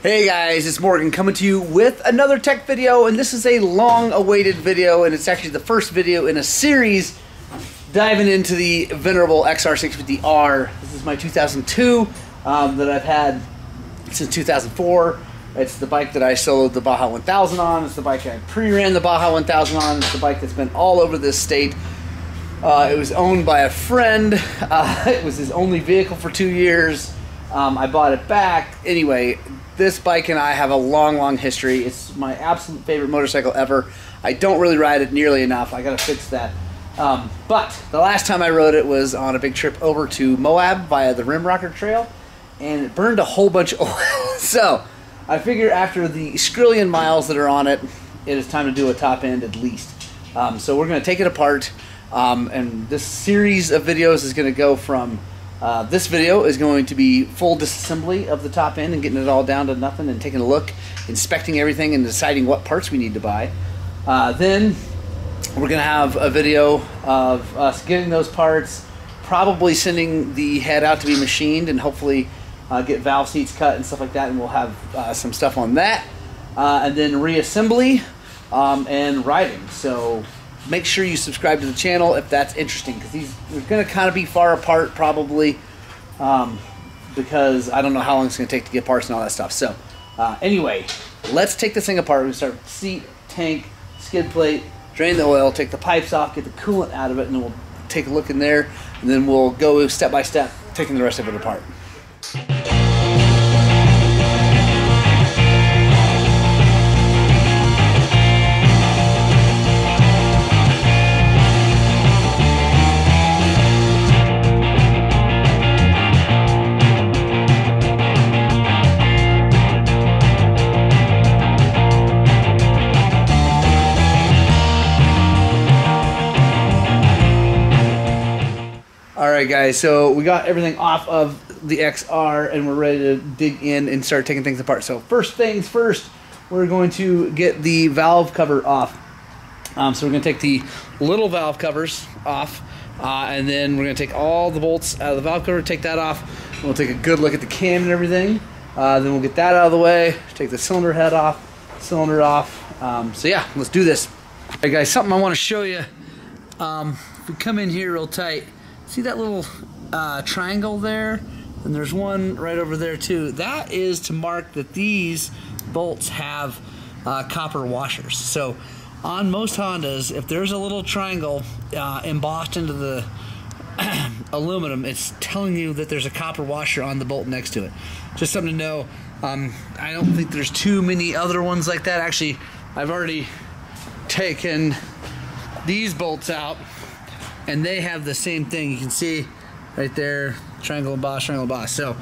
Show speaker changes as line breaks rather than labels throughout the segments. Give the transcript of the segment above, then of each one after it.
Hey guys, it's Morgan coming to you with another tech video, and this is a long-awaited video, and it's actually the first video in a series diving into the venerable XR650R. This is my 2002 that I've had since 2004. It's the bike that I soloed the Baja 1000 on. It's the bike I pre-ran the Baja 1000 on. It's the bike that's been all over this state. It was owned by a friend. It was his only vehicle for 2 years. I bought it back. Anyway, this bike and I have a long history. It's my absolute favorite motorcycle ever. I don't really ride it nearly enough. I gotta fix that. But the last time I rode it was on a big trip over to Moab via the Rimrocker Trail, and it burned a whole bunch of oil. So I figure after the skrillion miles that are on it, it is time to do a top end at least. So we're gonna take it apart, and this series of videos is gonna go from this video is going to be full disassembly of the top end and getting it all down to nothing and taking a look, inspecting everything and deciding what parts we need to buy. Then we're going to have a video of us getting those parts, probably sending the head out to be machined and hopefully get valve seats cut and stuff like that, and we'll have some stuff on that. And then reassembly and riding. So make sure you subscribe to the channel if that's interesting, because these are going to kind of be far apart probably, because I don't know how long it's going to take to get parts and all that stuff. So anyway, let's take this thing apart. We're going to start with seat, tank, skid plate, drain the oil, take the pipes off, get the coolant out of it, and then we'll take a look in there, and then we'll go step by step taking the rest of it apart. Alright guys, so we got everything off of the XR and we're ready to dig in and start taking things apart. So first things first, we're going to get the valve cover off. So we're going to take the little valve covers off, and then we're going to take all the bolts out of the valve cover, take that off. We'll take a good look at the cam and everything. Then we'll get that out of the way, take the cylinder head off, cylinder off. So yeah, let's do this. Alright guys, something I want to show you. If we come in here real tight, see that little triangle there? And there's one right over there too. That is to mark that these bolts have copper washers. So on most Hondas, if there's a little triangle embossed into the aluminum, it's telling you that there's a copper washer on the bolt next to it. Just something to know. I don't think there's too many other ones like that. Actually, I've already taken these bolts out, and they have the same thing. You can see right there, triangle emboss, triangle emboss. So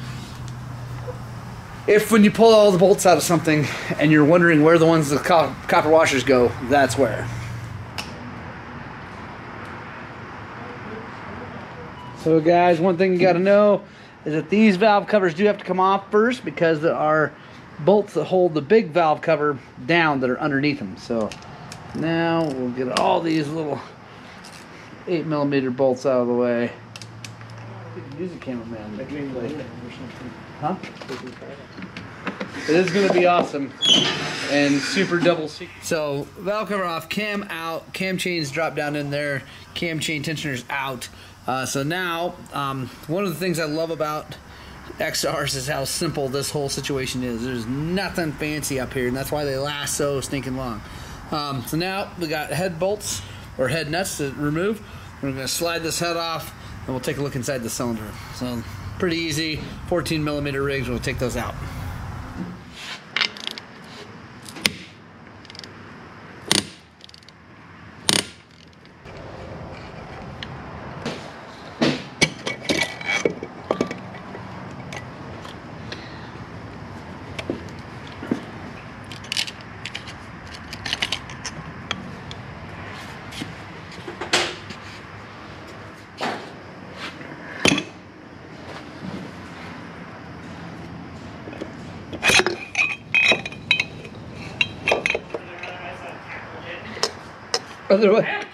if when you pull all the bolts out of something and you're wondering where the ones with copper washers go, that's where. So guys, one thing you got to know is that these valve covers do have to come off first, because there are bolts that hold the big valve cover down that are underneath them. So now we'll get all these little 8mm bolts out of the way. You can use a cameraman. Huh? It is going to be awesome and super double secret. So valve cover off, cam out, cam chains drop down in there, cam chain tensioners out. So now, one of the things I love about XRs is how simple this whole situation is. There's nothing fancy up here, and that's why they last so stinking long. So now we got head bolts or head nuts to remove. We're going to slide this head off, and we'll take a look inside the cylinder. So pretty easy, 14mm rigs, we'll take those out. Other way.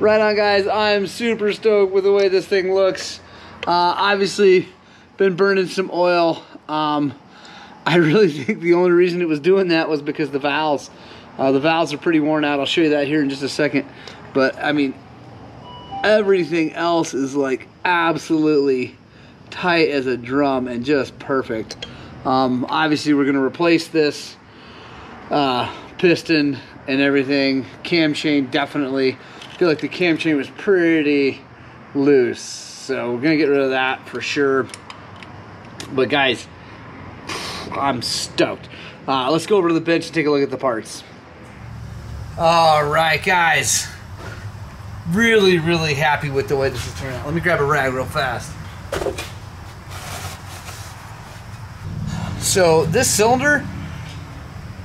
Right on, guys. I'm super stoked with the way this thing looks. Obviously, been burning some oil. I really think the only reason it was doing that was because the valves. The valves are pretty worn out. I'll show you that here in just a second. But, I mean, everything else is like absolutely tight as a drum and just perfect. Obviously, we're going to replace this piston and everything. Cam chain, definitely. I feel like the cam chain was pretty loose, so we're gonna get rid of that for sure. But guys, I'm stoked. Let's go over to the bench and take a look at the parts. All right, guys, really happy with the way this is turning out. Let me grab a rag real fast. So this cylinder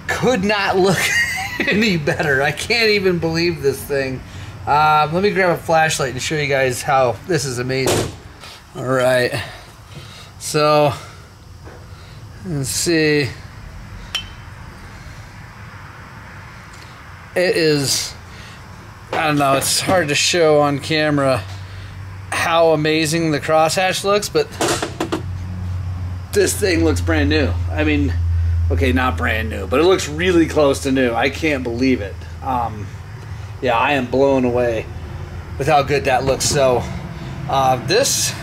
could not look any better. I can't even believe this thing. Let me grab a flashlight and show you guys how this is amazing. All right, so let's see. It is, I don't know, it's hard to show on camera how amazing the crosshatch looks, but this thing looks brand new. I mean, okay, not brand new, but it looks really close to new. I can't believe it. Yeah, I am blown away with how good that looks. So this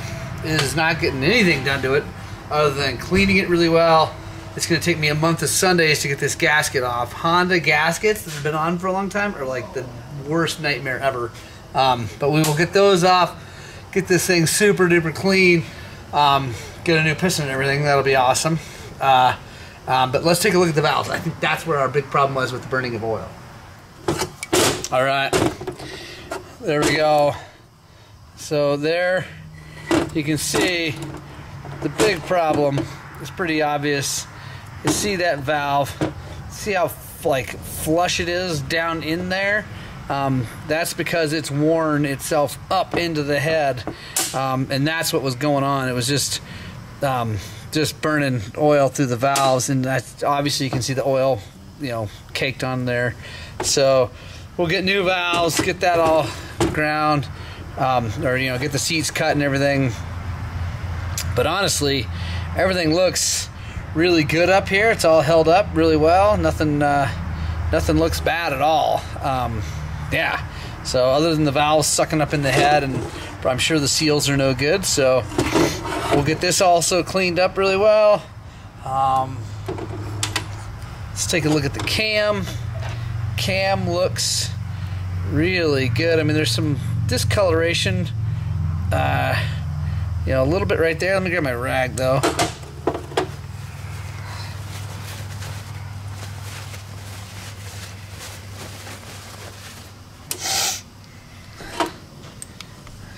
is not getting anything done to it other than cleaning it really well. It's going to take me a month of Sundays to get this gasket off. Honda gaskets that have been on for a long time are like the worst nightmare ever. But we will get those off, get this thing super duper clean, get a new piston and everything. That'll be awesome. But let's take a look at the valves. I think that's where our big problem was with the burning of oil. All right, there we go. So there you can see the big problem is pretty obvious. You see that valve, see how like flush it is down in there? That's because it's worn itself up into the head, and that's what was going on. It was just burning oil through the valves, and that's, obviously you can see the oil, you know, caked on there. So we'll get new valves, get that all ground, or you know, get the seats cut and everything. But honestly, everything looks really good up here. It's all held up really well. Nothing looks bad at all. Yeah. So other than the valves sucking up in the head, and I'm sure the seals are no good. So we'll get this also cleaned up really well. Let's take a look at the cam. Cam looks really good. I mean, there's some discoloration, you know, a little bit right there. Let me grab my rag though.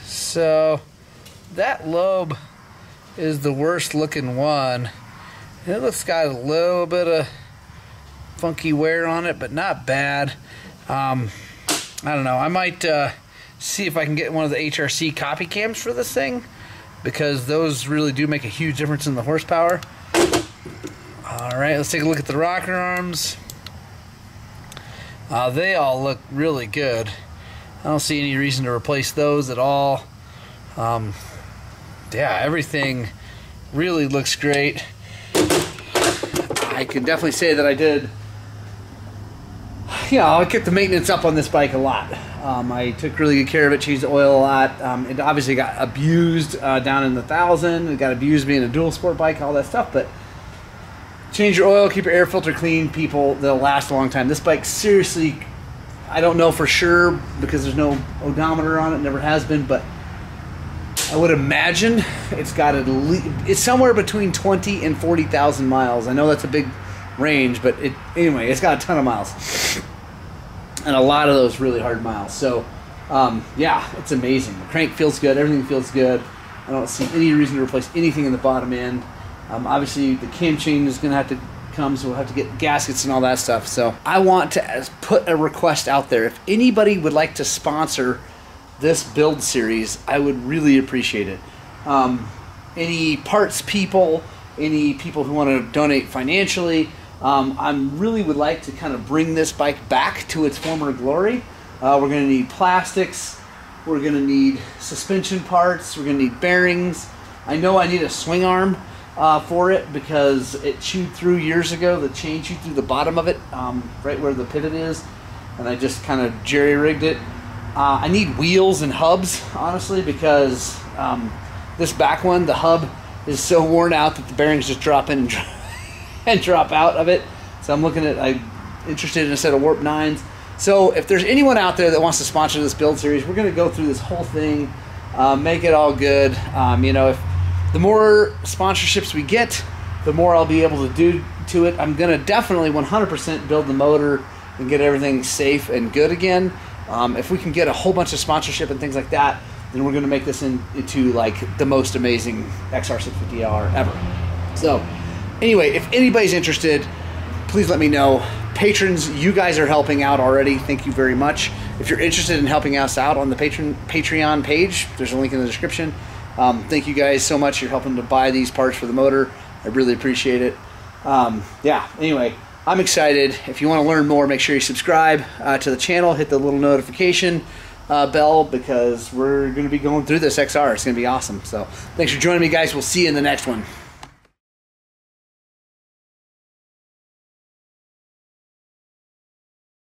So that lobe is the worst looking one. It looks got a little bit of funky wear on it, but not bad. I don't know. I might see if I can get one of the HRC copy cams for this thing, because those really do make a huge difference in the horsepower. All right, let's take a look at the rocker arms. They all look really good. I don't see any reason to replace those at all. Yeah, everything really looks great. I can definitely say that I did, yeah, I kept the maintenance up on this bike a lot. I took really good care of it, changed the oil a lot. It obviously got abused down in the 1,000. It got abused being a dual sport bike, all that stuff. But change your oil, keep your air filter clean, people. They'll last a long time. This bike, seriously, I don't know for sure because there's no odometer on it, never has been, but I would imagine it's got at least, it's somewhere between 20 and 40,000 miles. I know that's a big range, but anyway, it's got a ton of miles. And a lot of those really hard miles. So, yeah, it's amazing. The crank feels good. Everything feels good. I don't see any reason to replace anything in the bottom end. Obviously, the cam chain is going to have to come, so we'll have to get gaskets and all that stuff. So I want to put a request out there. If anybody would like to sponsor this build series, I would really appreciate it. Any parts people, any people who want to donate financially, I really would like to kind of bring this bike back to its former glory. We're going to need plastics. We're going to need suspension parts. We're going to need bearings. I know I need a swing arm for it because it chewed through years ago. The chain chewed through the bottom of it, right where the pivot is, and I just kind of jerry-rigged it. I need wheels and hubs, honestly, because this back one, the hub is so worn out that the bearings just drop in and drop out of it. So I'm interested in a set of warp 9s. So if there's anyone out there that wants to sponsor this build series, we're going to go through this whole thing, make it all good. You know, if the more sponsorships we get, the more I'll be able to do to it. I'm going to definitely 100% build the motor and get everything safe and good again. If we can get a whole bunch of sponsorship and things like that, then we're going to make this into like the most amazing XR650R ever. So anyway, if anybody's interested, please let me know. Patrons, you guys are helping out already. Thank you very much. If you're interested in helping us out on the Patreon page, there's a link in the description. Thank you guys so much. You're helping to buy these parts for the motor. I really appreciate it. Yeah, anyway, I'm excited. If you want to learn more, make sure you subscribe to the channel. Hit the little notification bell because we're going to be going through this XR. It's going to be awesome. So thanks for joining me, guys. We'll see you in the next one.